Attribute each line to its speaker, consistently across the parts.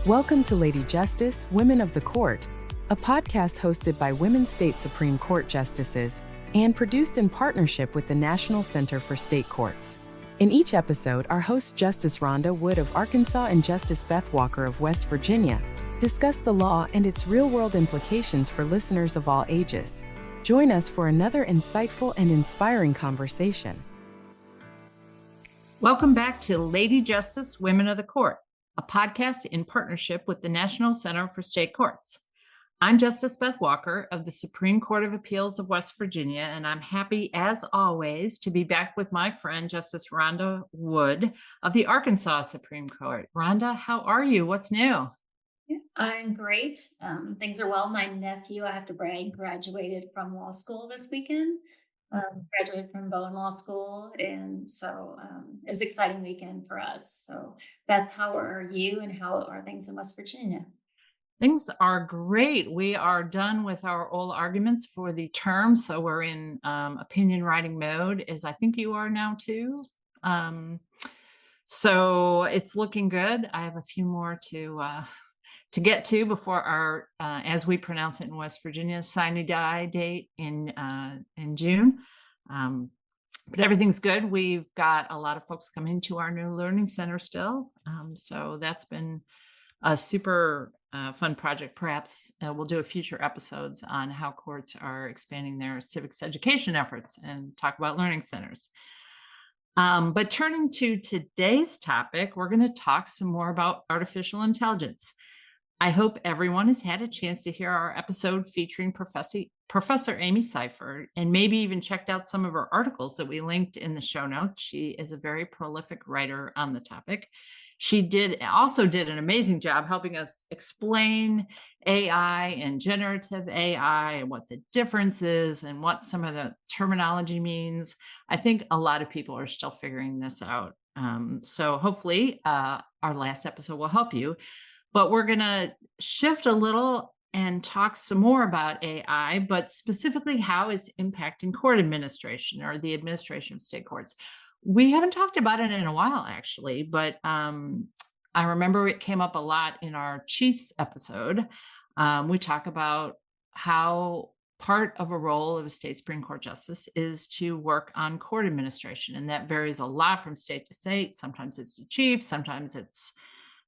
Speaker 1: Welcome to Lady Justice, Women of the Court, a podcast hosted by Women State Supreme Court Justices and produced in partnership with the National Center for State Courts. In each episode, our hosts Justice Rhonda Wood of Arkansas and Justice Beth Walker of West Virginia discuss the law and its real-world implications for listeners of all ages. Join us for another insightful and inspiring conversation.
Speaker 2: Welcome back to Lady Justice, Women of the Court, a podcast in partnership with the National Center for State Courts. I'm Justice Beth Walker of the Supreme Court of Appeals of West Virginia, and I'm happy, as always, to be back with my friend, Justice Rhonda Wood of the Arkansas Supreme Court. Rhonda, how are you? What's new?
Speaker 3: I'm great. Things are well. My nephew, I have to brag, graduated from law school this weekend. Graduated from Bowen Law School, and so it was an exciting weekend for us. So, Beth, how are you, and how are things in West Virginia?
Speaker 2: Things are great. We are done with our oral arguments for the term, so we're in opinion writing mode, as I think you are now too. So it's looking good. I have a few more to get to before our, as we pronounce it in West Virginia, sine die date in June. But everything's good. We've got a lot of folks coming to our new learning center still. So that's been a super fun project. Perhaps we'll do a future episodes on how courts are expanding their civics education efforts and talk about learning centers. But turning to today's topic, we're going to talk some more about artificial intelligence. I hope everyone has had a chance to hear our episode featuring Professor Amy Seifert, and maybe even checked out some of her articles that we linked in the show notes. She is a very prolific writer on the topic. She also did an amazing job helping us explain AI and generative AI and what the difference is and what some of the terminology means. I think a lot of people are still figuring this out. So hopefully our last episode will help you. But we're going to shift a little and talk some more about AI, but specifically how it's impacting court administration or the administration of state courts. We haven't talked about it in a while, actually, but I remember it came up a lot in our Chiefs episode. We talk about how part of a role of a state Supreme Court justice is to work on court administration, and that varies a lot from state to state. Sometimes it's the chief, sometimes it's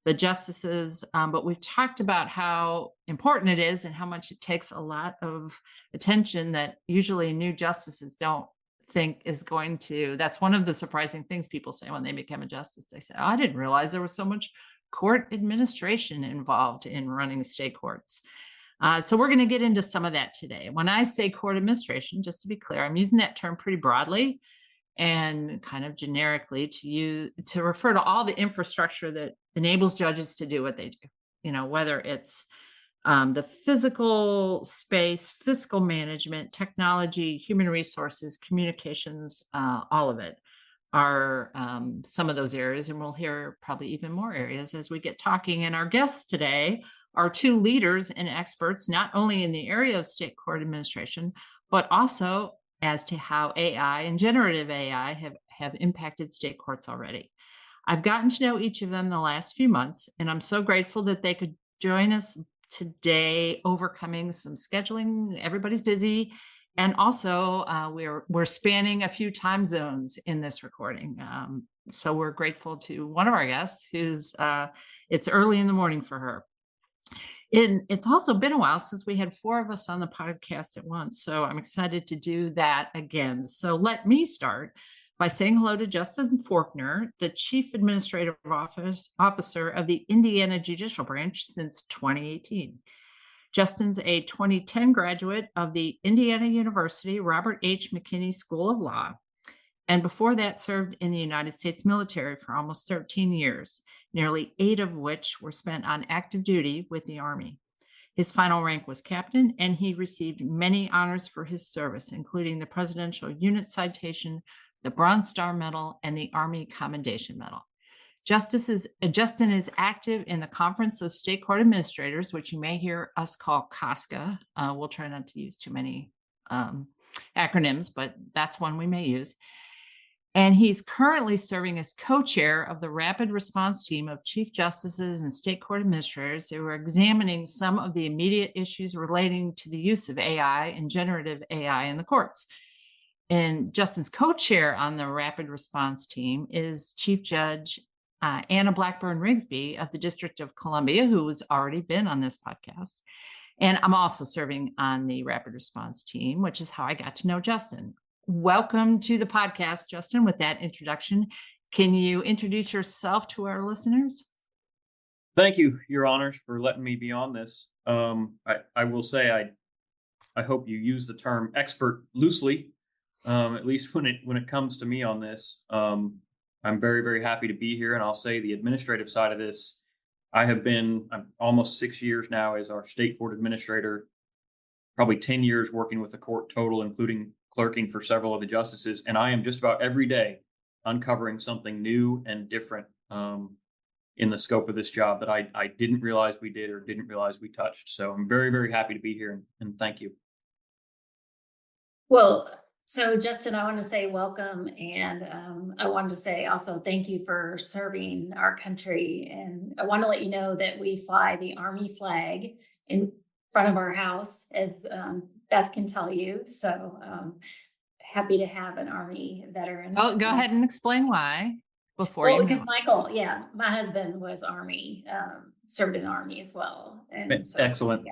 Speaker 2: the justices, but we've talked about how important it is and how much it takes a lot of attention that usually new justices don't think is going to. That's one of the surprising things people say when they become a justice. They say, oh, I didn't realize there was so much court administration involved in running state courts. So we're going to get into some of that today. When I say court administration, just to be clear, I'm using that term pretty broadly and kind of generically to refer to all the infrastructure that enables judges to do what they do, whether it's the physical space, fiscal management, technology, human resources, communications, all of it are some of those areas. And we'll hear probably even more areas as we get talking. And our guests today are two leaders and experts, not only in the area of state court administration, but also as to how AI and generative AI have impacted state courts already. I've gotten to know each of them the last few months, and I'm so grateful that they could join us today, overcoming some scheduling. Everybody's busy. And also we're spanning a few time zones in this recording. So we're grateful to one of our guests who's it's early in the morning for her. It's also been a while since we had four of us on the podcast at once, so I'm excited to do that again. So let me start by saying hello to Justin Forkner, the Chief Administrative Officer of the Indiana Judicial Branch since 2018. Justin's a 2010 graduate of the Indiana University Robert H. McKinney School of Law, and before that served in the United States military for almost 13 years, nearly 8 of which were spent on active duty with the Army. His final rank was captain, and he received many honors for his service, including the Presidential Unit Citation, the Bronze Star Medal, and the Army Commendation Medal. Justin is active in the Conference of State Court Administrators, which you may hear us call COSCA. We'll try not to use too many acronyms, but that's one we may use. And he's currently serving as co-chair of the rapid response team of chief justices and state court administrators who are examining some of the immediate issues relating to the use of AI and generative AI in the courts. And Justin's co-chair on the rapid response team is Chief Judge Anna Blackburn-Rigsby of the District of Columbia, who has already been on this podcast. And I'm also serving on the rapid response team, which is how I got to know Justin. Welcome to the podcast, Justin. With that introduction, can you introduce yourself to our listeners?
Speaker 4: Thank you, Your Honors, for letting me be on this. I will say I hope you use the term expert loosely, at least when it comes to me on this. I'm very, very happy to be here, and I'll say the administrative side of this. I'm almost 6 years now as our state court administrator, probably 10 years working with the court total, including clerking for several of the justices. And I am just about every day uncovering something new and different in the scope of this job that I didn't realize we did or didn't realize we touched. So I'm very, very happy to be here, and thank you.
Speaker 3: Well, so Justin, I want to say welcome, and I wanted to say also thank you for serving our country. And I want to let you know that we fly the Army flag in front of our house, as Beth can tell you. So happy to have an Army veteran.
Speaker 2: Oh, go ahead and explain why before you.
Speaker 3: Because Michael, my husband was Army, served in the Army as well. And so,
Speaker 4: excellent.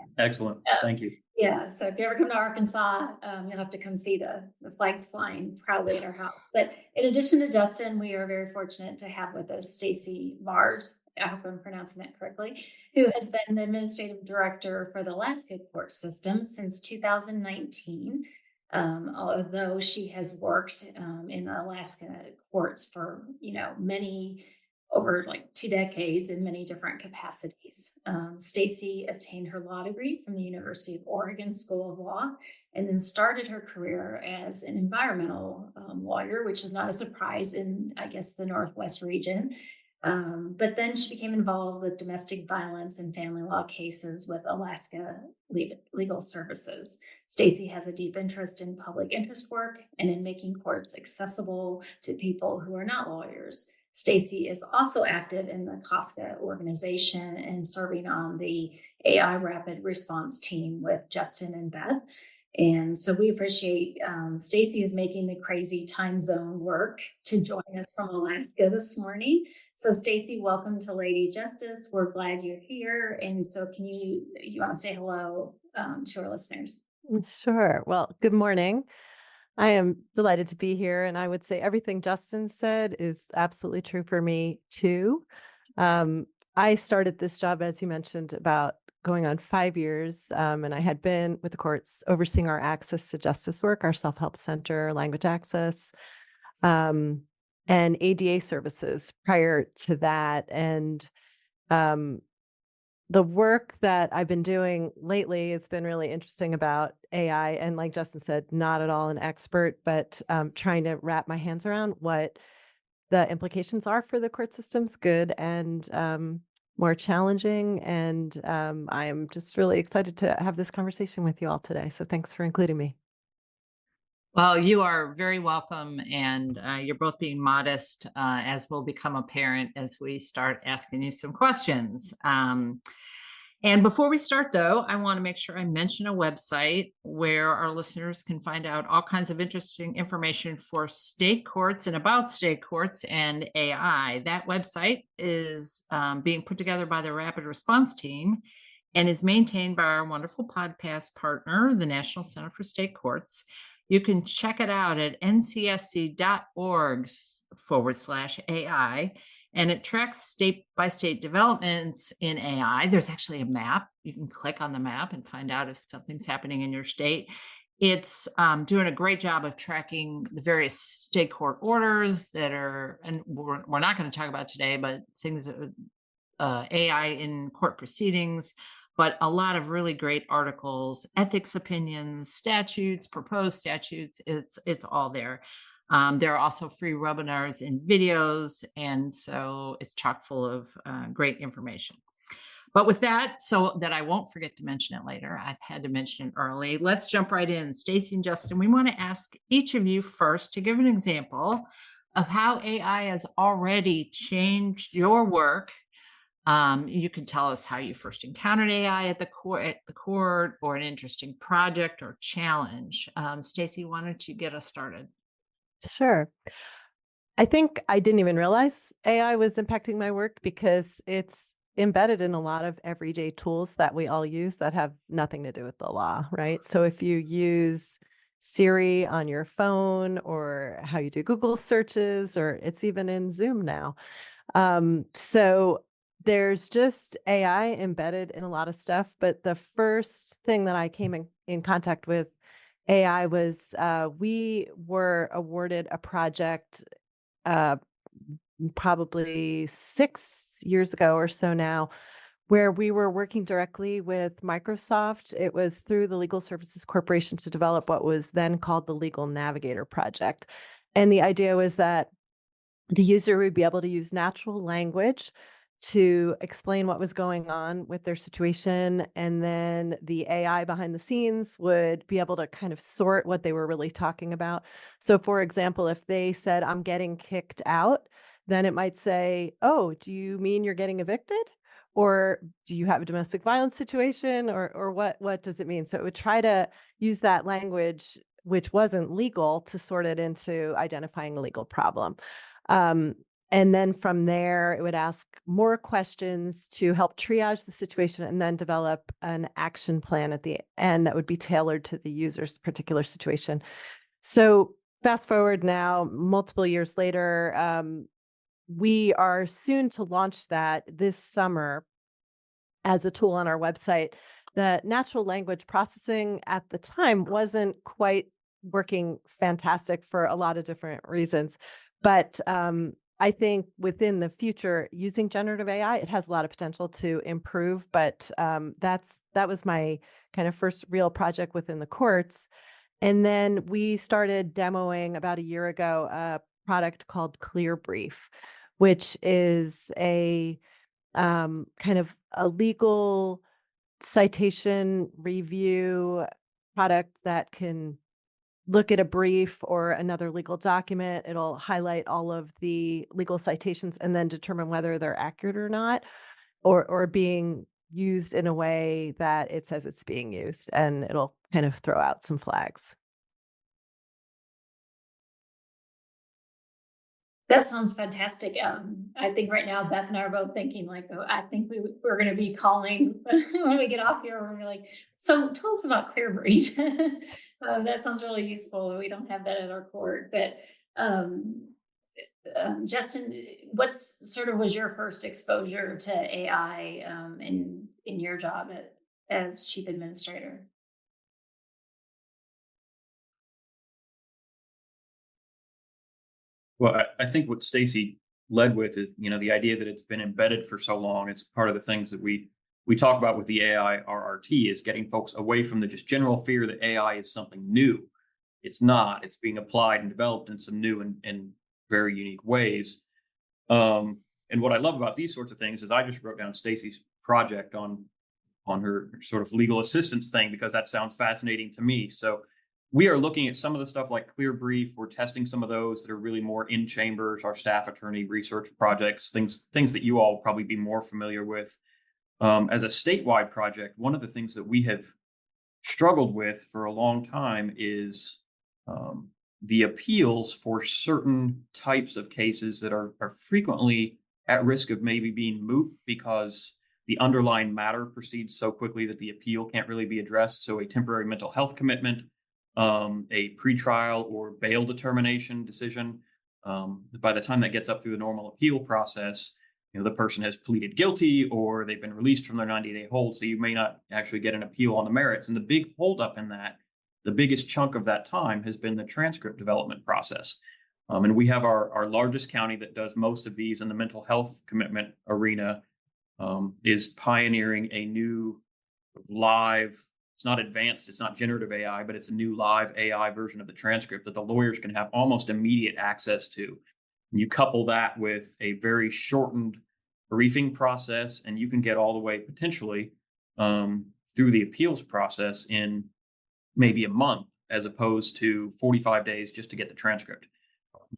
Speaker 4: Thank you.
Speaker 3: Yeah, so if you ever come to Arkansas, you'll have to come see the flags flying proudly at our house. But in addition to Justin, we are very fortunate to have with us Stacey Marz, I hope I'm pronouncing that correctly, who has been the administrative director for the Alaska court system since 2019. Although she has worked in the Alaska courts for over like 2 decades in many different capacities. Stacey obtained her law degree from the University of Oregon School of Law, and then started her career as an environmental lawyer, which is not a surprise in, I guess, the Northwest region. But then she became involved with domestic violence and family law cases with Alaska Legal Services. Stacey has a deep interest in public interest work and in making courts accessible to people who are not lawyers. Stacey is also active in the COSCA organization and serving on the AI rapid response team with Justin and Beth. And so we appreciate Stacey is making the crazy time zone work to join us from Alaska this morning. So Stacey, welcome to Lady Justice. We're glad you're here. And so you want to say hello to our listeners?
Speaker 5: Sure. Well, good morning. I am delighted to be here, and I would say everything Justin said is absolutely true for me too. I started this job, as you mentioned, about going on 5 years, and I had been with the courts overseeing our access to justice work, our self-help center, language access, and ADA services prior to that. And the work that I've been doing lately has been really interesting about AI. And like Justin said, not at all an expert, but trying to wrap my hands around what the implications are for the court systems, good and more challenging. And I am just really excited to have this conversation with you all today. So thanks for including me.
Speaker 2: Well, you are very welcome, and you're both being modest, as will become apparent as we start asking you some questions. And before we start, though, I want to make sure I mention a website where our listeners can find out all kinds of interesting information for state courts and about state courts and AI. That website is being put together by the Rapid Response Team and is maintained by our wonderful podcast partner, the National Center for State Courts. You can check it out at ncsc.org/AI, and it tracks state by state developments in AI. There's actually a map. You can click on the map and find out if something's happening in your state. It's doing a great job of tracking the various state court orders that are, and we're not going to talk about today, but things, AI in court proceedings, but a lot of really great articles, ethics opinions, statutes, proposed statutes. It's all there. There are also free webinars and videos, and so it's chock full of great information. But with that, so that I won't forget to mention it later, I've had to mention it early. Let's jump right in. Stacey and Justin, we want to ask each of you first to give an example of how AI has already changed your work. You can tell us how you first encountered AI at the court, or an interesting project or challenge. Stacey, why don't you get us started?
Speaker 5: Sure. I think I didn't even realize AI was impacting my work because it's embedded in a lot of everyday tools that we all use that have nothing to do with the law, right? So if you use Siri on your phone, or how you do Google searches, or it's even in Zoom now. So there's just AI embedded in a lot of stuff. But the first thing that I came in contact with AI was we were awarded a project probably 6 years ago or so now, where we were working directly with Microsoft. It was through the Legal Services Corporation to develop what was then called the Legal Navigator Project. And the idea was that the user would be able to use natural language to explain what was going on with their situation. And then the AI behind the scenes would be able to kind of sort what they were really talking about. So, for example, if they said, "I'm getting kicked out," then it might say, "Oh, do you mean you're getting evicted? Or do you have a domestic violence situation? Or what does it mean?" So it would try to use that language, which wasn't legal, to sort it into identifying a legal problem. Um, and then from there, it would ask more questions to help triage the situation, and then develop an action plan at the end that would be tailored to the user's particular situation. So fast forward now, multiple years later, we are soon to launch that this summer as a tool on our website. The natural language processing at the time wasn't quite working fantastic for a lot of different reasons. But I think within the future, using generative AI, it has a lot of potential to improve. But that was my kind of first real project within the courts. And then we started demoing about a year ago a product called Clear Brief, which is a kind of a legal citation review product that can look at a brief or another legal document. It'll highlight all of the legal citations and then determine whether they're accurate or not, or being used in a way that it says it's being used, and it'll kind of throw out some flags.
Speaker 3: That sounds fantastic. I think right now Beth and I are both thinking like, oh, I think we're going to be calling when we get off here. We're gonna be like, so tell us about ClearBreach. That sounds really useful. We don't have that at our court. But um, Justin, what's sort of was your first exposure to AI in your job as chief administrator?
Speaker 4: Well, I think what Stacey led with is, the idea that it's been embedded for so long. It's part of the things that we talk about with the AI RRT, is getting folks away from the just general fear that AI is something new. It's not. It's being applied and developed in some new and very unique ways. And what I love about these sorts of things is I just wrote down Stacey's project on her sort of legal assistance thing, because that sounds fascinating to me. So we are looking at some of the stuff like Clear Brief. We're testing some of those that are really more in chambers, our staff attorney research projects, things that you all will probably be more familiar with. As a statewide project, one of the things that we have struggled with for a long time is the appeals for certain types of cases that are frequently at risk of maybe being moot, because the underlying matter proceeds so quickly that the appeal can't really be addressed. So a temporary mental health commitment, a pretrial or bail determination decision, by the time that gets up through the normal appeal process, the person has pleaded guilty or they've been released from their 90-day hold. So you may not actually get an appeal on the merits. And the big holdup in that, the biggest chunk of that time, has been the transcript development process. And we have our largest county that does most of these in the mental health commitment arena, is pioneering a new live, it's not advanced, it's not generative AI, but it's a new live AI version of the transcript that the lawyers can have almost immediate access to. And you couple that with a very shortened briefing process, and you can get all the way potentially through the appeals process in maybe a month, as opposed to 45 days just to get the transcript.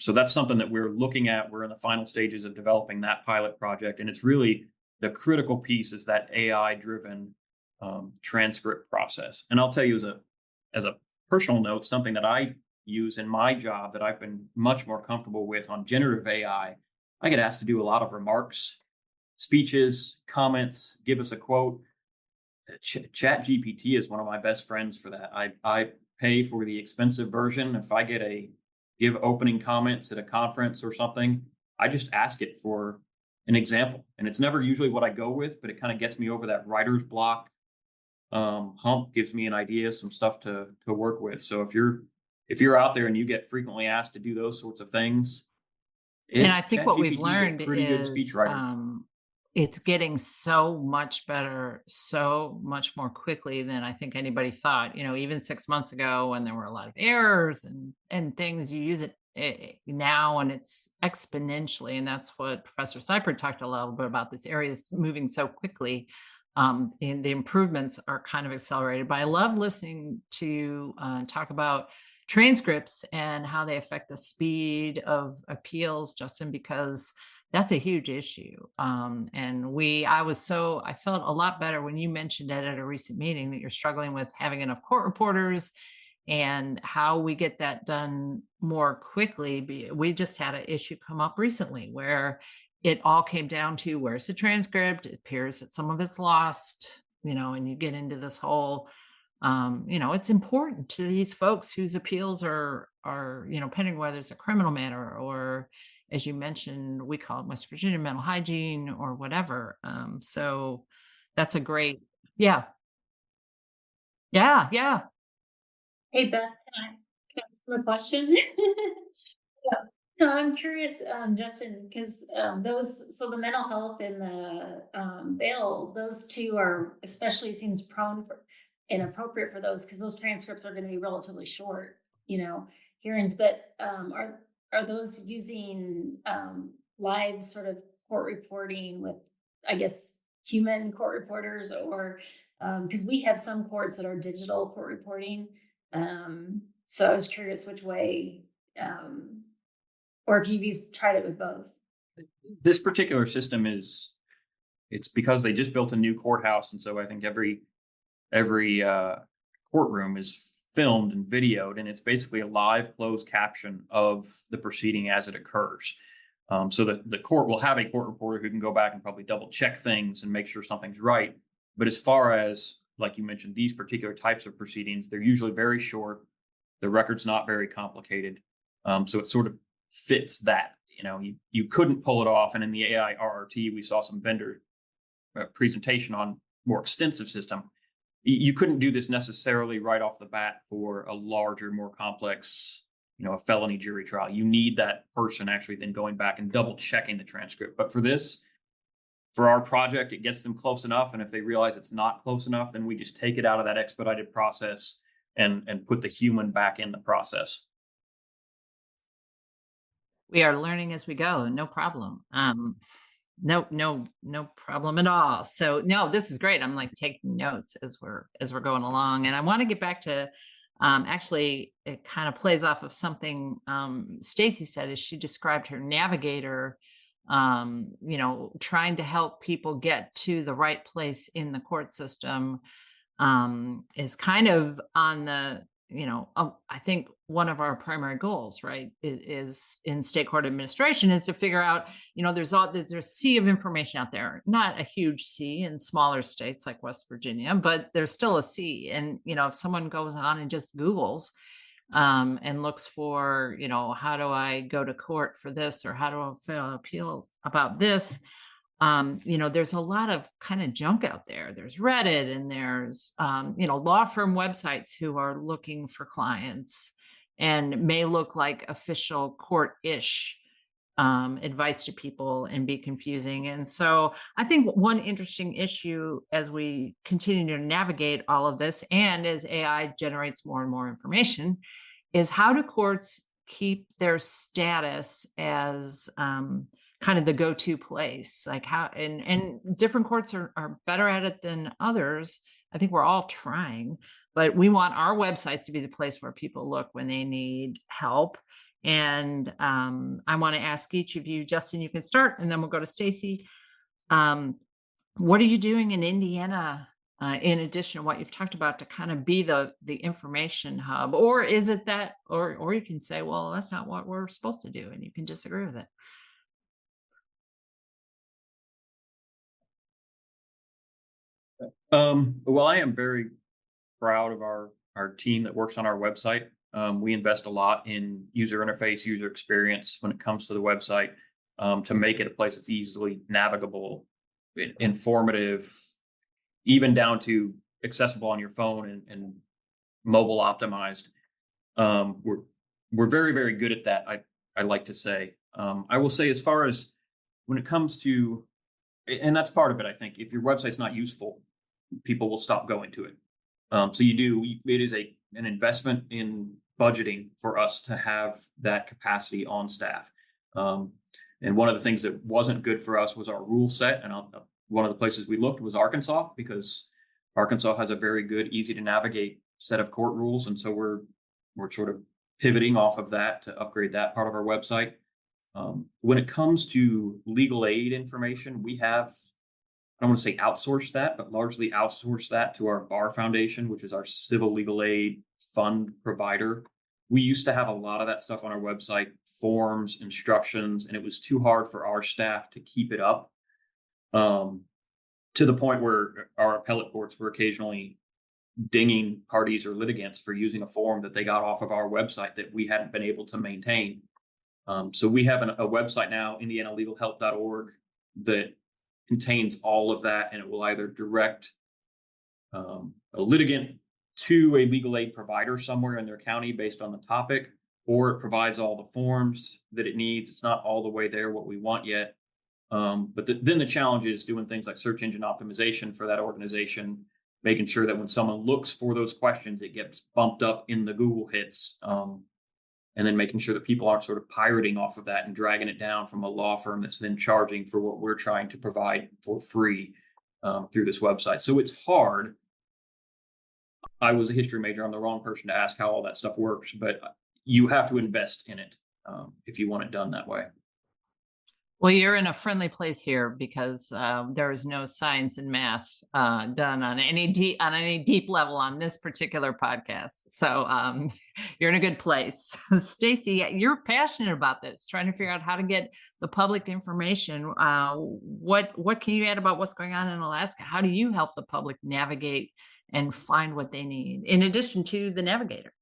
Speaker 4: So that's something that we're looking at. We're in the final stages of developing that pilot project, and it's really the critical piece is that AI-driven transcript process. And I'll tell you as a personal note, something that I use in my job that I've been much more comfortable with on generative AI. I get asked to do a lot of remarks, speeches, comments, give us a quote. Chat GPT is one of my best friends for that. I pay for the expensive version. If I get give opening comments at a conference or something, I just ask it for an example. And it's never usually what I go with, but it kind of gets me over that writer's block hump, gives me an idea, some stuff to work with. So if you're out there and you get frequently asked to do those sorts of things,
Speaker 2: and I think what we've
Speaker 4: ChatGPT is a
Speaker 2: learned
Speaker 4: pretty good
Speaker 2: is
Speaker 4: speechwriter.
Speaker 2: it's getting so much better, so much more quickly than I think anybody thought. Even 6 months ago when there were a lot of errors and things, you use it now and it's exponentially. And that's what Professor Seipert talked a little bit about. This area is moving so quickly. And the improvements are kind of accelerated. But I love listening to talk about transcripts and how they affect the speed of appeals, Justin, because that's a huge issue. And I felt a lot better when you mentioned it at a recent meeting that you're struggling with having enough court reporters and how we get that done more quickly. We just had an issue come up recently where it all came down to where's the transcript. It appears that some of it's lost, and you get into this whole, it's important to these folks whose appeals are pending, whether it's a criminal matter or, as you mentioned, we call it West Virginia mental hygiene or whatever. So that's a great, yeah.
Speaker 3: Hey, Beth, can I ask you a question? Yeah. So I'm curious, Justin, because the mental health and the bail, those two are especially seems prone for inappropriate for those because those transcripts are going to be relatively short, hearings. But are those using live sort of court reporting with, I guess, human court reporters, or because we have some courts that are digital court reporting. So I was curious which way. Or if you've tried it with both.
Speaker 4: This particular system it's because they just built a new courthouse. And so I think every courtroom is filmed and videoed, and it's basically a live closed caption of the proceeding as it occurs. So that the court will have a court reporter who can go back and probably double check things and make sure something's right. But as far as, like you mentioned, these particular types of proceedings, they're usually very short. The record's not very complicated. So it sort of fits that. You couldn't pull it off. And in the AI RRT, we saw some vendor presentation on more extensive system. You couldn't do this necessarily right off the bat for a larger, more complex, a felony jury trial. You need that person actually then going back and double checking the transcript. But for our project, it gets them close enough. And if they realize it's not close enough, then we just take it out of that expedited process and put the human back in the process.
Speaker 2: We are learning as we go. No problem. No problem at all. So no, this is great. I'm like taking notes as we're going along. And I want to get back to, actually, it kind of plays off of something Stacey said as she described her navigator, trying to help people get to the right place in the court system, is kind of on the, I think one of our primary goals, right, is in state court administration is to figure out, there's a sea of information out there, not a huge sea in smaller states like West Virginia, but there's still a sea. And, if someone goes on and just Googles and looks for, how do I go to court for this, or how do I file an appeal about this? There's a lot of kind of junk out there. There's Reddit and there's, law firm websites who are looking for clients and may look like official court-ish advice to people and be confusing. And so I think one interesting issue as we continue to navigate all of this and as AI generates more and more information is how do courts keep their status as kind of the go-to place, like how, and different courts are better at it than others. I think we're all trying, but we want our websites to be the place where people look when they need help. And I want to ask each of you, Justin, you can start, and then we'll go to Stacey. What are you doing in Indiana, in addition to what you've talked about, to kind of be the information hub? Or is it that, or you can say, well, that's not what we're supposed to do, and you can disagree with it.
Speaker 4: Well, I am very proud of our team that works on our website. We invest a lot in user interface, user experience when it comes to the website, to make it a place that's easily navigable, informative, even down to accessible on your phone and mobile optimized. We're very, very good at that. I like to say. I will say, as far as when it comes to, and that's part of it, I think, if your website's not useful, people will stop going to it. So it is an investment in budgeting for us to have that capacity on staff. And one of the things that wasn't good for us was our rule set. And one of the places we looked was Arkansas, because Arkansas has a very good, easy to navigate set of court rules. And so we're sort of pivoting off of that to upgrade that part of our website. When it comes to legal aid information, we have, I don't want to say outsource that, but largely outsource that to our Bar Foundation, which is our civil legal aid fund provider. We used to have a lot of that stuff on our website, forms, instructions, and it was too hard for our staff to keep it up, to the point where our appellate courts were occasionally dinging parties or litigants for using a form that they got off of our website that we hadn't been able to maintain. So we have a website now, indianalegalhelp.org, that contains all of that, and it will either direct a litigant to a legal aid provider somewhere in their county based on the topic, or it provides all the forms that it needs. It's not all the way there what we want yet. But then the challenge is doing things like search engine optimization for that organization, making sure that when someone looks for those questions, it gets bumped up in the Google hits, and then making sure that people aren't sort of pirating off of that and dragging it down from a law firm that's then charging for what we're trying to provide for free through this website. So it's hard. I was a history major. I'm the wrong person to ask how all that stuff works, but you have to invest in it if you want it done that way.
Speaker 2: Well, you're in a friendly place here, because there is no science and math done on any deep level on this particular podcast. So you're in a good place. Stacey, you're passionate about this, trying to figure out how to get the public information. What can you add about what's going on in Alaska? How do you help the public navigate and find what they need, in addition to the navigator?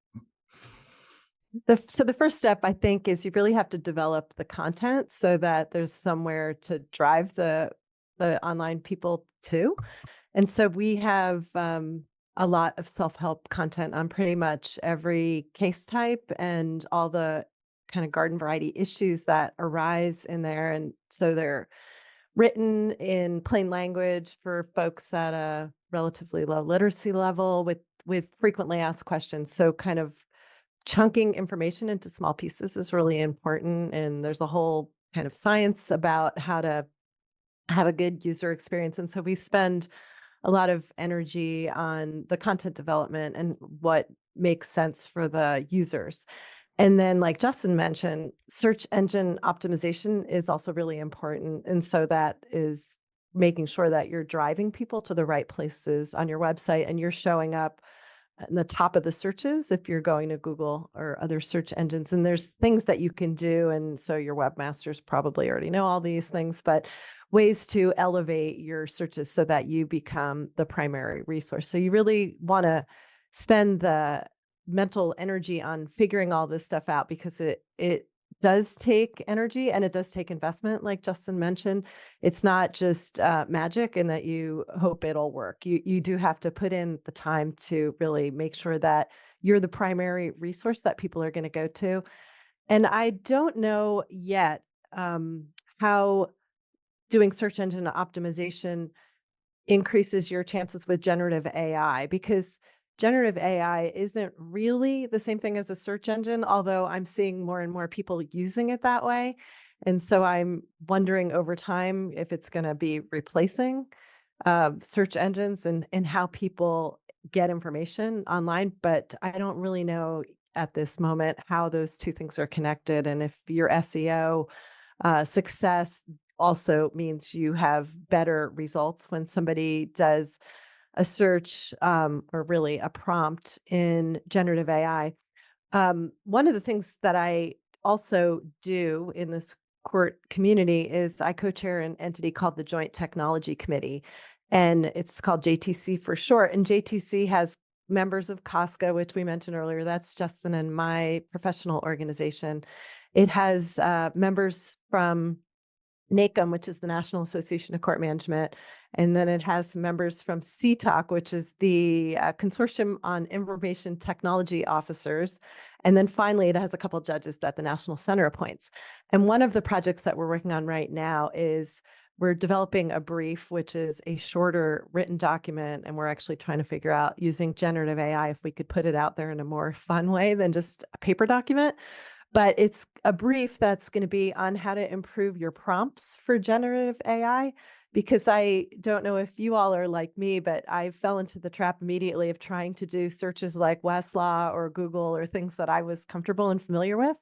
Speaker 5: So the first step, I think, is you really have to develop the content so that there's somewhere to drive the online people to. And so we have a lot of self-help content on pretty much every case type and all the kind of garden variety issues that arise in there. And so they're written in plain language for folks at a relatively low literacy level with frequently asked questions. So kind of chunking information into small pieces is really important. And there's a whole kind of science about how to have a good user experience. And so we spend a lot of energy on the content development and what makes sense for the users. And then, like Justin mentioned, search engine optimization is also really important. And so that is making sure that you're driving people to the right places on your website and you're showing up in the top of the searches if you're going to Google or other search engines. And there's things that you can do. And so your webmasters probably already know all these things, but ways to elevate your searches so that you become the primary resource. So you really want to spend the mental energy on figuring all this stuff out, because it does take energy and it does take investment. Like Justin mentioned, it's not just magic and that you hope it'll work. You do have to put in the time to really make sure that you're the primary resource that people are going to go to. And I don't know yet how doing search engine optimization increases your chances with generative AI, because generative AI isn't really the same thing as a search engine, although I'm seeing more and more people using it that way. And so I'm wondering over time if it's going to be replacing search engines and how people get information online, but I don't really know at this moment how those two things are connected. And if your SEO success also means you have better results when somebody does a search or really a prompt in generative AI. One of the things that I also do in this court community is I co-chair an entity called the Joint Technology Committee, and it's called JTC for short. And JTC has members of COSCA, which we mentioned earlier. That's Justin and my professional organization. It has members from NACM, which is the National Association of Court Management. And then it has members from CTOC, which is the Consortium on Information Technology Officers. And then finally, it has a couple of judges that the National Center appoints. And one of the projects that we're working on right now is we're developing a brief, which is a shorter written document. And we're actually trying to figure out using generative AI if we could put it out there in a more fun way than just a paper document. But it's a brief that's going to be on how to improve your prompts for generative AI, because I don't know if you all are like me, but I fell into the trap immediately of trying to do searches like Westlaw or Google or things that I was comfortable and familiar with.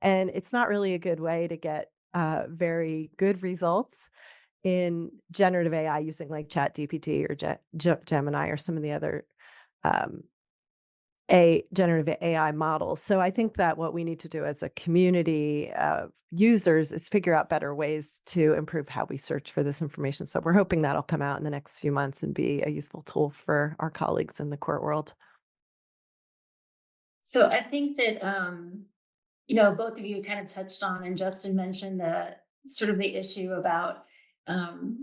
Speaker 5: And it's not really a good way to get very good results in generative AI using like ChatGPT or Gemini or some of the other generative AI models. So I think that what we need to do as a community of users is figure out better ways to improve how we search for this information. So we're hoping that'll come out in the next few months and be a useful tool for our colleagues in the court world.
Speaker 3: So I think that, both of you kind of touched on, and Justin mentioned the sort of the issue about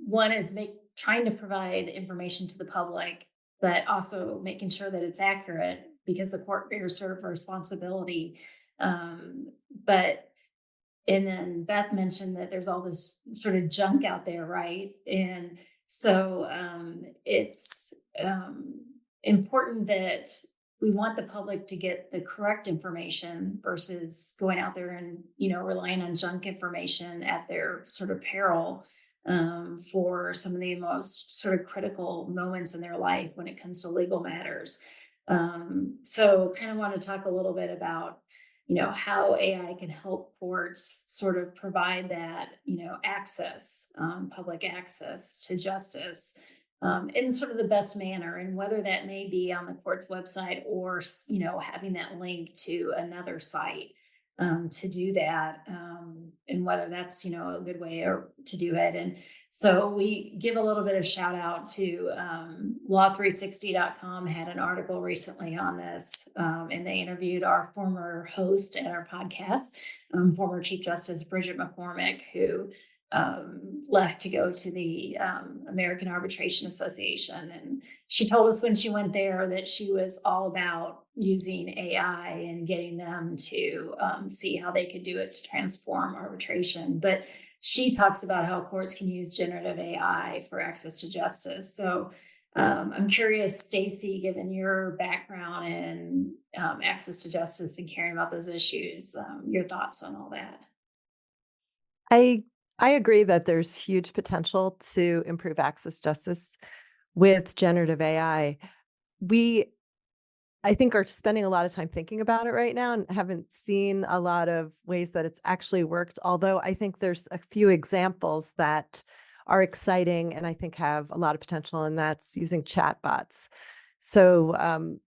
Speaker 3: one is trying to provide information to the public, but also making sure that it's accurate, because the court bears sort of a responsibility. And then Beth mentioned that there's all this sort of junk out there, right? And so it's important that we want the public to get the correct information versus going out there and, relying on junk information at their sort of peril for some of the most sort of critical moments in their life when it comes to legal matters. So kind of want to talk a little bit about, how AI can help courts sort of provide that, access, public access to justice in sort of the best manner, and whether that may be on the court's website or, having that link to another site to do that, and whether that's, a good way to do it. And so we give a little bit of shout out to law360.com had an article recently on this, and they interviewed our former host at our podcast, former Chief Justice Bridget McCormick, who left to go to the American Arbitration Association. And she told us when she went there that she was all about using AI and getting them to see how they could do it to transform arbitration. But she talks about how courts can use generative AI for access to justice. So I'm curious, Stacey, given your background in access to justice and caring about those issues, your thoughts on all that.
Speaker 5: I agree that there's huge potential to improve access to justice with generative AI. I think, are spending a lot of time thinking about it right now and haven't seen a lot of ways that it's actually worked. Although I think there's a few examples that are exciting and I think have a lot of potential, and that's using chatbots. So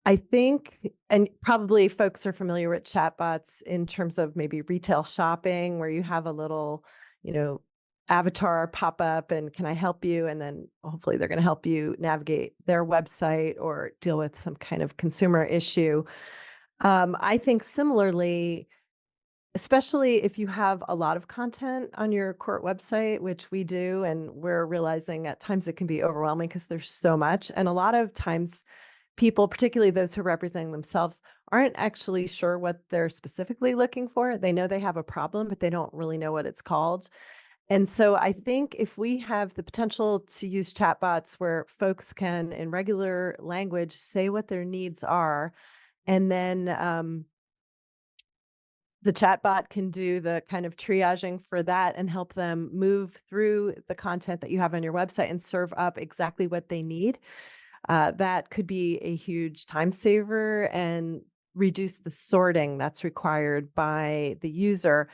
Speaker 5: I think, and probably folks are familiar with chatbots in terms of maybe retail shopping, where you have a little, avatar pop up and can I help you? And then hopefully they're going to help you navigate their website or deal with some kind of consumer issue. I think similarly, especially if you have a lot of content on your court website, which we do, and we're realizing at times it can be overwhelming because there's so much. And a lot of times people, particularly those who are representing themselves, aren't actually sure what they're specifically looking for. They know they have a problem, but they don't really know what it's called. And so I think if we have the potential to use chatbots where folks can, in regular language, say what their needs are, and then the chatbot can do the kind of triaging for that and help them move through the content that you have on your website and serve up exactly what they need. That could be a huge time saver and reduce the sorting that's required by the user.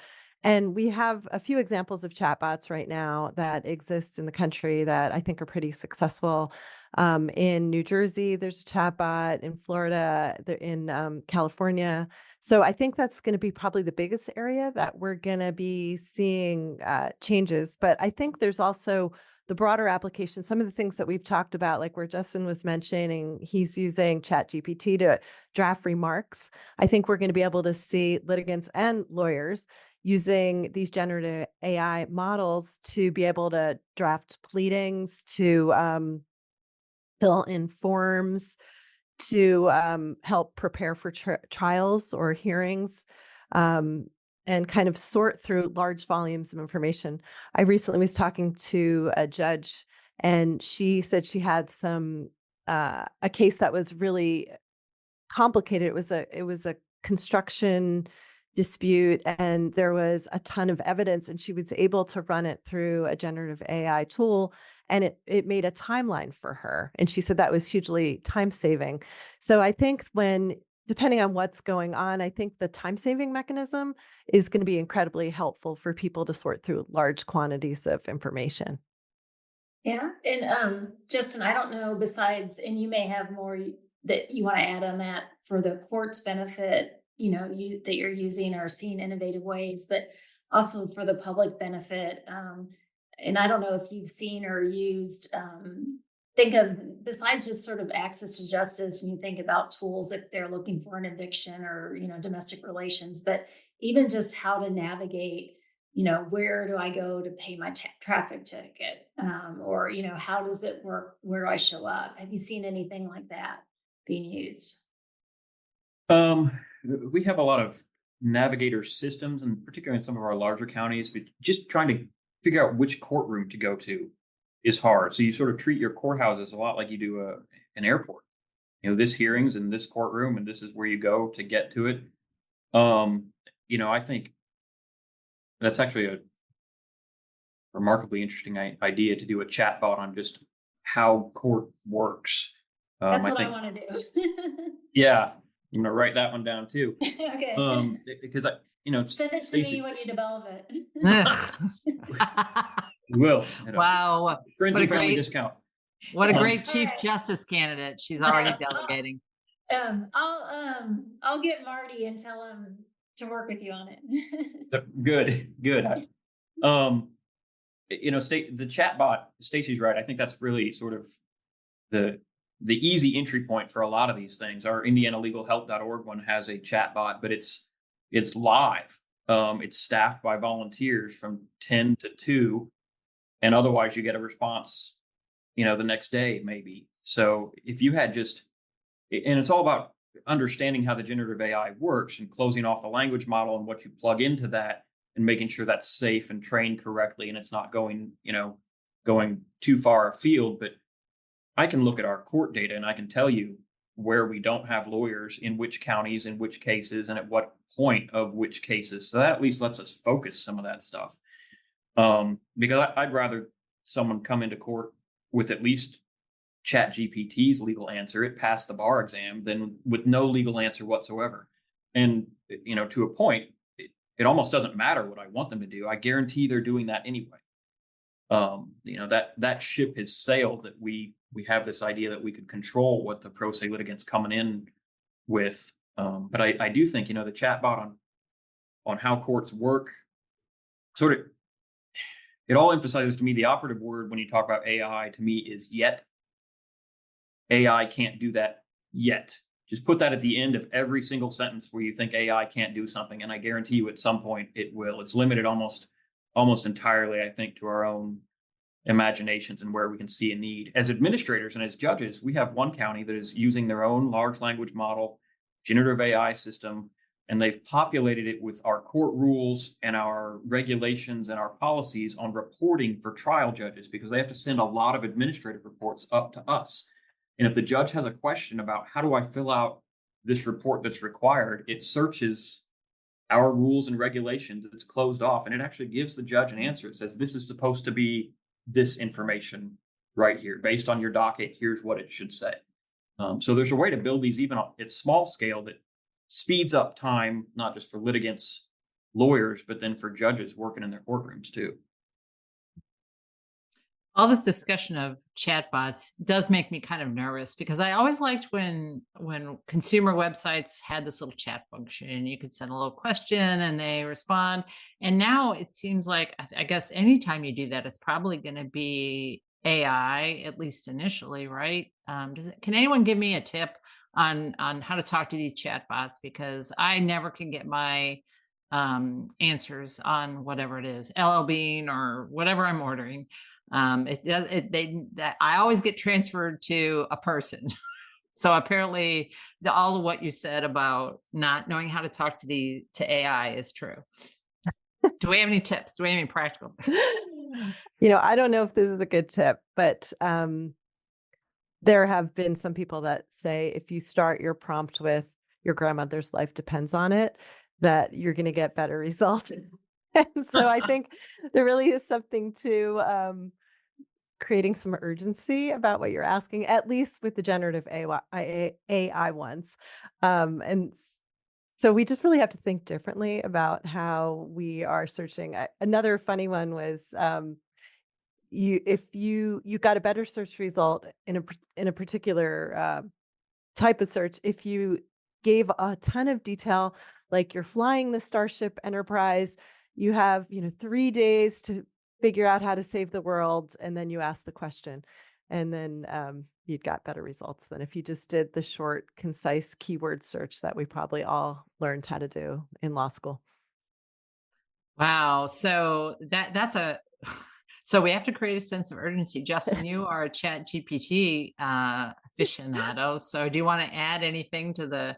Speaker 5: And we have a few examples of chatbots right now that exist in the country that I think are pretty successful. In New Jersey, there's a chatbot. In Florida, in California. So I think that's going to be probably the biggest area that we're going to be seeing changes. But I think there's also the broader application, some of the things that we've talked about, like where Justin was mentioning, he's using ChatGPT to draft remarks. I think we're going to be able to see litigants and lawyers using these generative AI models to be able to draft pleadings, to fill in forms, to help prepare for trials or hearings, and kind of sort through large volumes of information. I recently was talking to a judge, and she said she had a case that was really complicated. It was a construction dispute, and there was a ton of evidence, and she was able to run it through a generative AI tool, and it made a timeline for her. And she said that was hugely time saving. So I think depending on what's going on, I think the time saving mechanism is going to be incredibly helpful for people to sort through large quantities of information.
Speaker 3: Yeah. And Justin, I don't know, besides, and you may have more that you want to add on that for the court's benefit, that you're using or seeing innovative ways, but also for the public benefit. And I don't know if you've seen or used, think of, besides just sort of access to justice, and you think about tools if they're looking for an eviction or, domestic relations, but even just how to navigate, where do I go to pay my traffic ticket? Or, how does it work? Where do I show up? Have you seen anything like that being used?
Speaker 4: We have a lot of navigator systems, and particularly in some of our larger counties, but just trying to figure out which courtroom to go to is hard. So you sort of treat your courthouses a lot like you do an airport. This hearing's in this courtroom, and this is where you go to get to it. I think that's actually a remarkably interesting idea to do a chatbot on just how court works.
Speaker 3: That's what I want to do.
Speaker 4: Yeah, I'm gonna write that one down too.
Speaker 3: Okay.
Speaker 4: Because
Speaker 3: send it to
Speaker 4: Stacey,
Speaker 3: me when you develop it.
Speaker 4: we will.
Speaker 2: Wow.
Speaker 4: Friends and family discount.
Speaker 2: What a great Chief
Speaker 3: right.
Speaker 2: Justice candidate. She's already delegating.
Speaker 3: I'll get Marty and tell him to work with you on it.
Speaker 4: Good. The chatbot, Stacey's right. I think that's really sort of the easy entry point for a lot of these things. Our IndianaLegalHelp.org one has a chatbot, but it's live. It's staffed by volunteers from 10 to 2, and otherwise you get a response, the next day maybe. So if you had and it's all about understanding how the generative AI works and closing off the language model and what you plug into that, and making sure that's safe and trained correctly, and it's not going too far afield. But I can look at our court data, and I can tell you where we don't have lawyers, in which counties, in which cases, and at what point of which cases. So that at least lets us focus some of that stuff. Because I'd rather someone come into court with at least ChatGPT's legal answer, it passed the bar exam, than with no legal answer whatsoever. And, to a point, it almost doesn't matter what I want them to do. I guarantee they're doing that anyway. That ship has sailed, that we have this idea that we could control what the pro se litigants coming in with. But I do think, the chatbot on how courts work, sort of, it all emphasizes to me the operative word when you talk about AI to me is yet. AI can't do that yet. Just put that at the end of every single sentence where you think AI can't do something, and I guarantee you at some point it will. It's limited almost entirely, I think, to our own imaginations and where we can see a need. As administrators and as judges, we have one county that is using their own large language model, generative AI system, and they've populated it with our court rules and our regulations and our policies on reporting for trial judges, because they have to send a lot of administrative reports up to us. And if the judge has a question about how do I fill out this report that's required, it searches our rules and regulations. It's closed off, and it actually gives the judge an answer. It says, this is supposed to be this information. right here. Based on your docket, here's what it should say. So there's a way to build these even at small scale that speeds up time, not just for litigants, lawyers, but then for judges working in their courtrooms too.
Speaker 2: All this discussion of chatbots does make me kind of nervous, because I always liked when consumer websites had this little chat function. You could send a little question and they respond. And now it seems like, I guess anytime you do that, it's probably going to be AI, at least initially, right? Can anyone give me a tip on how to talk to these chatbots? Because I never can get my answers on whatever it is, LL Bean or whatever I'm ordering. That I always get transferred to a person. So apparently all of what you said about not knowing how to talk to AI is true. Do we have any tips? Do we have any practical?
Speaker 5: I don't know if this is a good tip, but there have been some people that say if you start your prompt with "your grandmother's life depends on it," that you're going to get better results. And so I think there really is something to creating some urgency about what you're asking, at least with the generative AI ones. And so we just really have to think differently about how we are searching. Another funny one was if you got a better search result in a particular type of search if you gave a ton of detail, like you're flying the Starship Enterprise, you have 3 days to figure out how to save the world, and then you ask the question, and then you'd got better results than if you just did the short, concise keyword search that we probably all learned how to do in law school.
Speaker 2: Wow. So so we have to create a sense of urgency. Justin, you are a Chat GPT aficionado. So do you want to add anything to the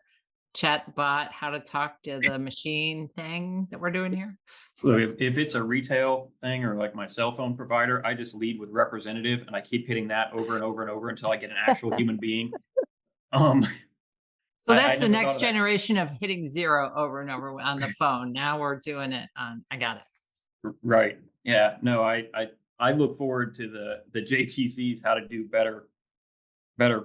Speaker 2: chat bot, how to talk to the machine thing that we're doing here?
Speaker 4: So if it's a retail thing or like my cell phone provider, I just lead with representative and I keep hitting that over and over and over until I get an actual human being.
Speaker 2: So that's the next generation of hitting 0 over and over on the phone. Now we're doing it on, I got it.
Speaker 4: Right. Yeah. No, I look forward to the JTCs, how to do better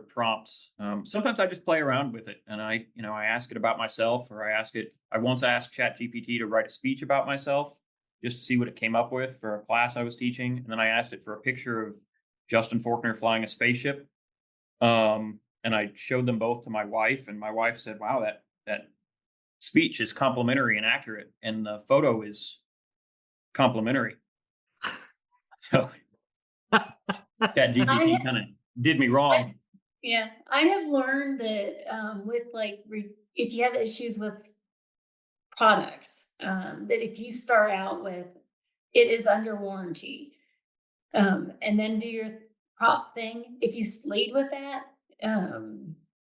Speaker 4: prompts. Sometimes I just play around with it and I ask it about myself, or I once asked ChatGPT to write a speech about myself just to see what it came up with for a class I was teaching. And then I asked it for a picture of Justin Forkner flying a spaceship. And I showed them both to my wife, and my wife said, wow, that speech is complimentary and accurate. And the photo is complimentary. So ChatGPT kind of did me wrong.
Speaker 3: Yeah, I have learned that with if you have issues with products, that if you start out with "it is under warranty," and then do your prop thing, if you lead with that,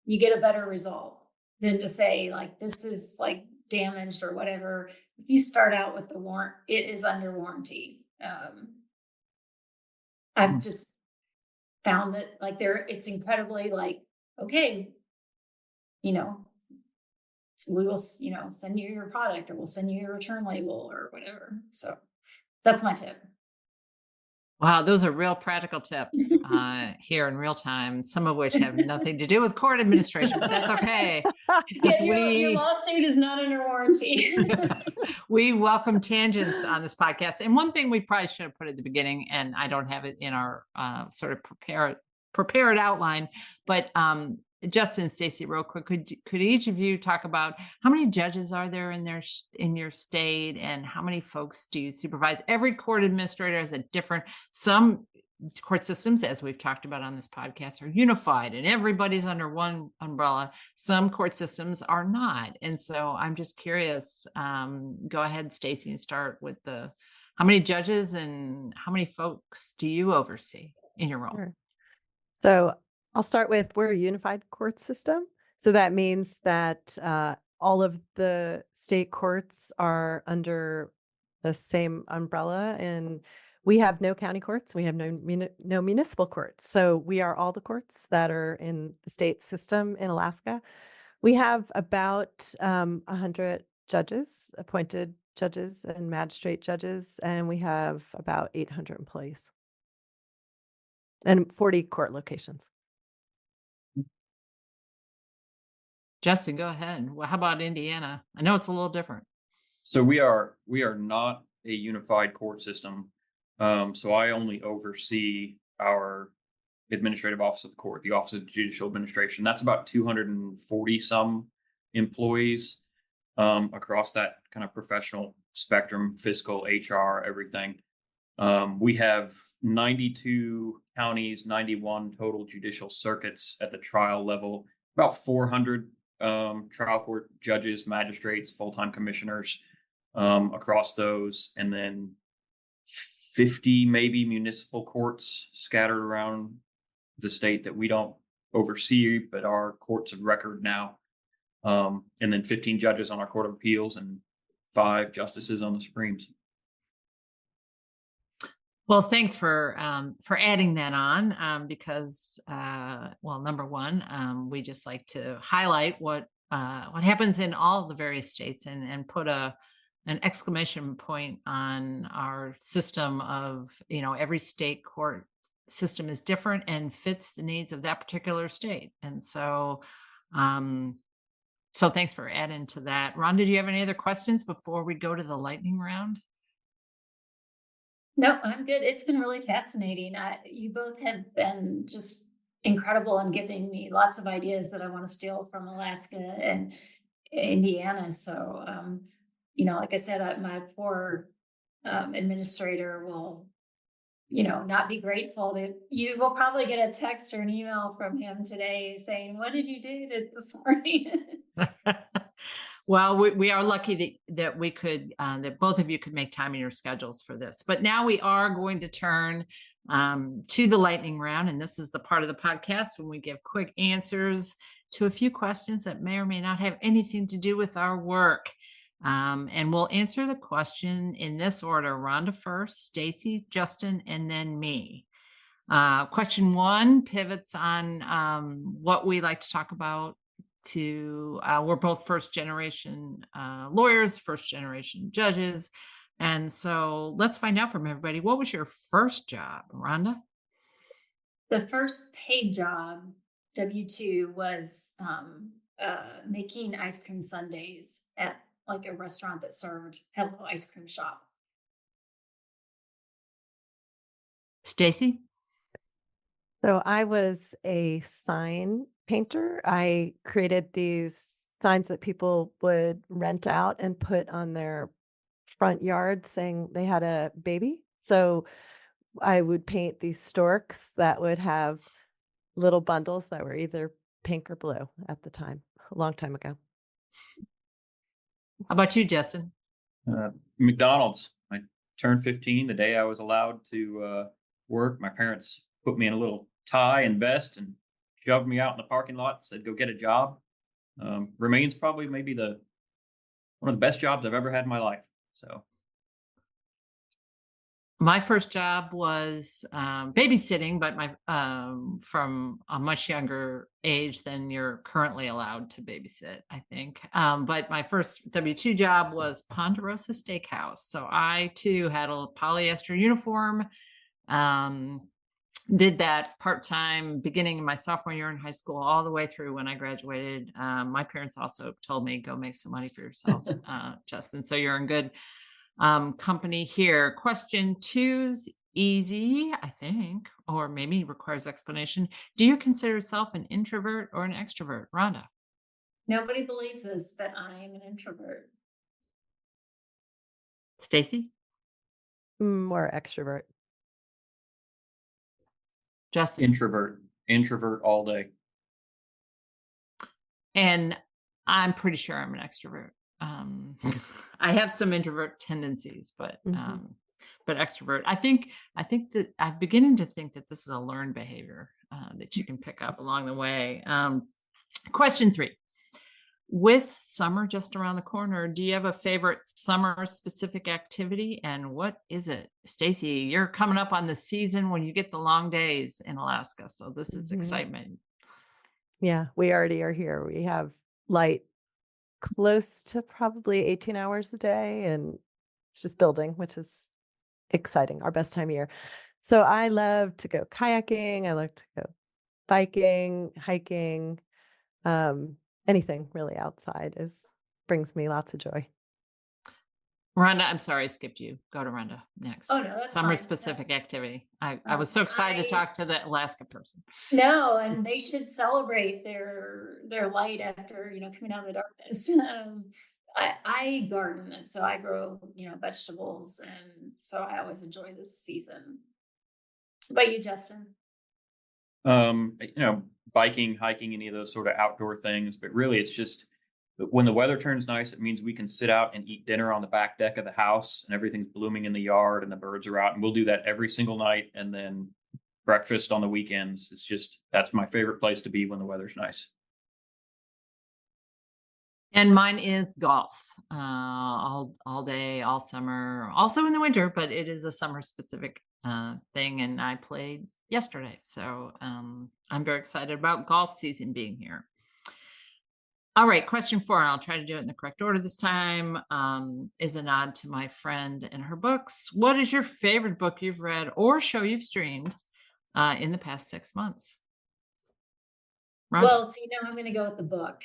Speaker 3: you get a better result than to say this is damaged or whatever. If you start out with the "it is under warranty," I've just found that it's incredibly okay, we will, send you your product, or we'll send you your return label or whatever. So that's my tip.
Speaker 2: Wow, those are real practical tips here in real time, some of which have nothing to do with court administration, but that's okay.
Speaker 3: Yeah, your lawsuit is not under warranty.
Speaker 2: We welcome tangents on this podcast. And one thing we probably should have put at the beginning, and I don't have it in our sort of prepared outline, but Justin and Stacey, real quick, could each of you talk about how many judges are there in your state, and how many folks do you supervise? Every court administrator has a different. Some court systems, as we've talked about on this podcast, are unified and everybody's under one umbrella. Some court systems are not, and so I'm just curious. Go ahead, Stacey, and start with how many judges and how many folks do you oversee in your role?
Speaker 5: Sure. So I'll start with, we're a unified court system. So that means that all of the state courts are under the same umbrella, and we have no county courts. We have no municipal courts. So we are all the courts that are in the state system in Alaska. We have about 100 judges, appointed judges and magistrate judges, and we have about 800 employees. and 40 court locations.
Speaker 2: Justin, go ahead. Well, how about Indiana? I know it's a little different.
Speaker 4: So we are not a unified court system. So I only oversee our administrative office of the court, the Office of Judicial Administration. That's about 240 some employees across that kind of professional spectrum, fiscal, HR, everything. We have 92 counties, 91 total judicial circuits at the trial level, about 400 trial court judges, magistrates, full-time commissioners across those, and then 50 maybe municipal courts scattered around the state that we don't oversee, but are courts of record now. And then 15 judges on our Court of Appeals and 5 justices on the Supremes.
Speaker 2: Well, thanks for adding that on because, well, number one, we just like to highlight what happens in all the various states and put an exclamation point on our system of, every state court system is different and fits the needs of that particular state. And so, so thanks for adding to that. Rhonda, do you have any other questions before we go to the lightning round?
Speaker 3: No, I'm good. It's been really fascinating. You both have been just incredible in giving me lots of ideas that I want to steal from Alaska and Indiana. So, like I said, my poor administrator will, not be grateful that you will probably get a text or an email from him today saying, "What did you do this morning?"
Speaker 2: Well, we are lucky that we could, that both of you could make time in your schedules for this. But now we are going to turn to the lightning round. And this is the part of the podcast when we give quick answers to a few questions that may or may not have anything to do with our work. And we'll answer the question in this order: Rhonda first, Stacey, Justin, and then me. Question 1 pivots on what we like to talk about. We're both first generation lawyers, first generation judges. And so let's find out from everybody. What was your first job, Rhonda?
Speaker 3: The first paid job, W-2, was making ice cream sundaes at like a restaurant that served Hello Ice Cream Shop.
Speaker 2: Stacey?
Speaker 5: So I was a sign painter. I created these signs that people would rent out and put on their front yard saying they had a baby. So I would paint these storks that would have little bundles that were either pink or blue at the time, a long time ago.
Speaker 2: How about you, Justin?
Speaker 4: McDonald's. I turned 15 the day I was allowed to work. My parents put me in a little tie and vest and shoved me out in the parking lot and said, "Go get a job." Remains probably maybe one of the best jobs I've ever had in my life. So
Speaker 2: my first job was babysitting, but from a much younger age than you're currently allowed to babysit, I think. But my first W-2 job was Ponderosa Steakhouse. So I too had a polyester uniform. Did that part-time beginning of my sophomore year in high school all the way through when I graduated. My parents also told me, "Go make some money for yourself," Justin. So you're in good company here. Question 2's easy, I think, or maybe requires explanation. Do you consider yourself an introvert or an extrovert, Rhonda?
Speaker 3: Nobody believes this, but I am an introvert.
Speaker 2: Stacey?
Speaker 5: More extrovert.
Speaker 2: Justin?
Speaker 4: Introvert all day.
Speaker 2: And I'm pretty sure I'm an extrovert. I have some introvert tendencies, but extrovert. I think that I'm beginning to think that this is a learned behavior that you can pick up along the way. Question 3. With summer just around the corner, do you have a favorite summer specific activity, and what is it? Stacey, you're coming up on the season when you get the long days in Alaska, so this is excitement.
Speaker 5: Yeah, we already are here. We have light close to probably 18 hours a day, and it's just building, which is exciting, our best time of year. So I love to go kayaking. I love to go biking, hiking, anything really outside brings me lots of joy.
Speaker 2: Rhonda, I'm sorry, I skipped you. Go to Rhonda next.
Speaker 3: Oh, no, that's
Speaker 2: Summer
Speaker 3: fine.
Speaker 2: specific activity. I was so excited to talk to the Alaska person.
Speaker 3: No, and they should celebrate their light after, coming out of the darkness. I garden, and so I grow, vegetables, and so I always enjoy this season. What about you, Justin?
Speaker 4: Biking, hiking, any of those sort of outdoor things. But really, it's just when the weather turns nice, it means we can sit out and eat dinner on the back deck of the house, and everything's blooming in the yard, and the birds are out, and we'll do that every single night, and then breakfast on the weekends. It's just that's my favorite place to be when the weather's nice.
Speaker 2: And mine is golf, all day, all summer, also in the winter, but it is a summer specific thing. And I played yesterday, so I'm very excited about golf season being here. All right, question 4, and I'll try to do it in the correct order this time, is a nod to my friend and her books. What is your favorite book you've read or show you've streamed in the past 6 months? Rhonda?
Speaker 3: Well, so I'm going to go with the book.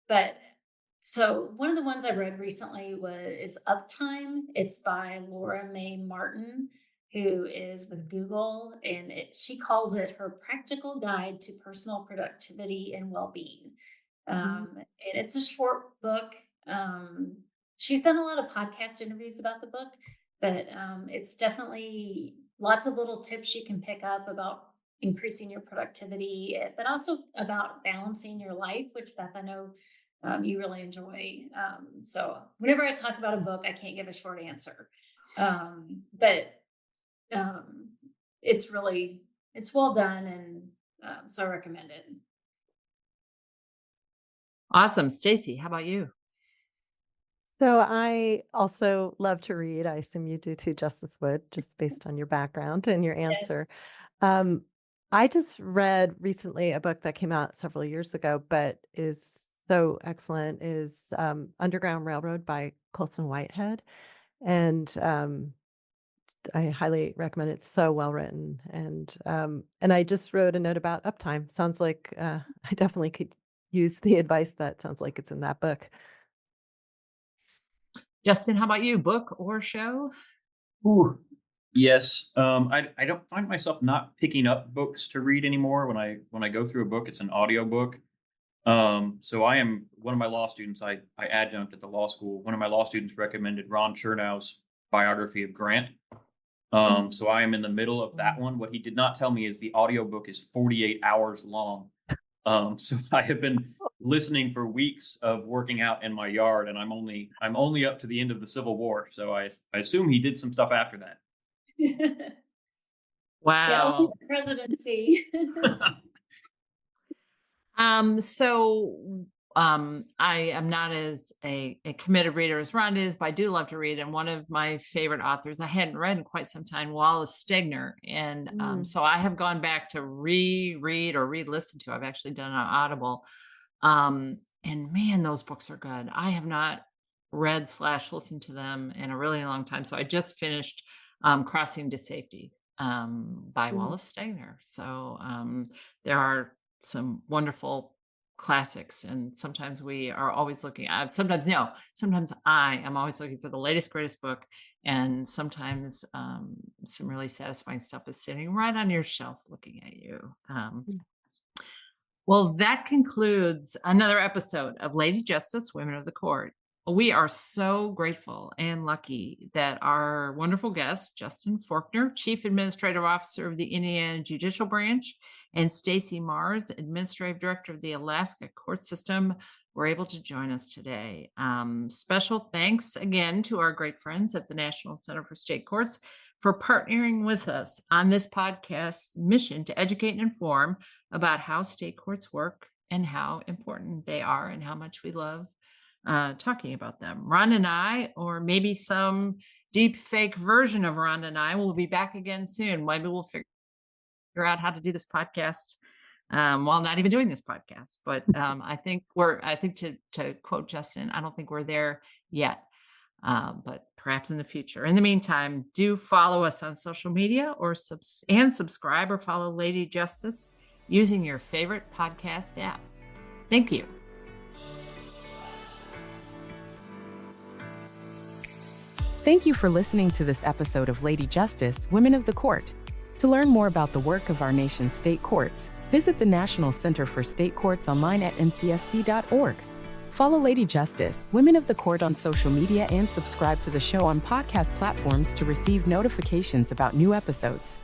Speaker 3: But so one of the ones I read recently is Uptime. It's by Laura Mae Martin, who is with Google, and she calls it her practical guide to personal productivity and well-being. And it's a short book. She's done a lot of podcast interviews about the book, but it's definitely lots of little tips you can pick up about increasing your productivity, but also about balancing your life, which Beth, I know you really enjoy. So whenever I talk about a book, I can't give a short answer, but it's well done, and so I recommend it.
Speaker 2: Awesome. Stacey, how about you?
Speaker 5: So I also love to read. I assume you do too, Justice Wood, just based on your background and your answer. Yes. I just read recently a book that came out several years ago, but is so excellent, is Underground Railroad by Colson Whitehead. And I highly recommend it. It's so well written. And I just wrote a note about Uptime. Sounds like I definitely could use the advice that sounds like it's in that book.
Speaker 2: Justin, how about you? Book or show?
Speaker 4: Ooh. Yes. I don't find myself not picking up books to read anymore. When I go through a book, it's an audio book. So I am one of my law students. I adjunct at the law school. One of my law students recommended Ron Chernow's biography of Grant. So I am in the middle of that one. What he did not tell me is the audiobook is 48 hours long. So I have been listening for weeks of working out in my yard, and I'm only up to the end of the Civil War. So I assume he did some stuff after that.
Speaker 2: Wow.
Speaker 3: Yeah, only the presidency.
Speaker 2: I am not as a committed reader as Rhonda is, but I do love to read. And one of my favorite authors I hadn't read in quite some time, Wallace Stegner. And so I have gone back to reread or re-listen to. I've actually done an Audible. And man, those books are good. I have not read / listened to them in a really long time. So I just finished Crossing to Safety by Wallace Stegner. So there are some wonderful classics, and sometimes we are always looking at, sometimes I am always looking for the latest, greatest book, and sometimes some really satisfying stuff is sitting right on your shelf looking at you. Well, that concludes another episode of Lady Justice, Women of the Court. We are so grateful and lucky that our wonderful guest, Justin Forkner, Chief Administrative Officer of the Indiana Judicial Branch, and Stacey Marz, Administrative Director of the Alaska Court System, were able to join us today. Special thanks again to our great friends at the National Center for State Courts for partnering with us on this podcast's mission to educate and inform about how state courts work and how important they are and how much we love talking about them. Rhonda and I, or maybe some deep fake version of Rhonda and I, will be back again soon. Maybe we'll figure out how to do this podcast while not even doing this podcast. But I think to quote Justin, I don't think we're there yet. but perhaps in the future. In the meantime, do follow us on social media or subscribe or follow Lady Justice using your favorite podcast app. Thank you.
Speaker 1: Thank you for listening to this episode of Lady Justice, Women of the Court. To learn more about the work of our nation's state courts, visit the National Center for State Courts online at ncsc.org. Follow Lady Justice, Women of the Court on social media and subscribe to the show on podcast platforms to receive notifications about new episodes.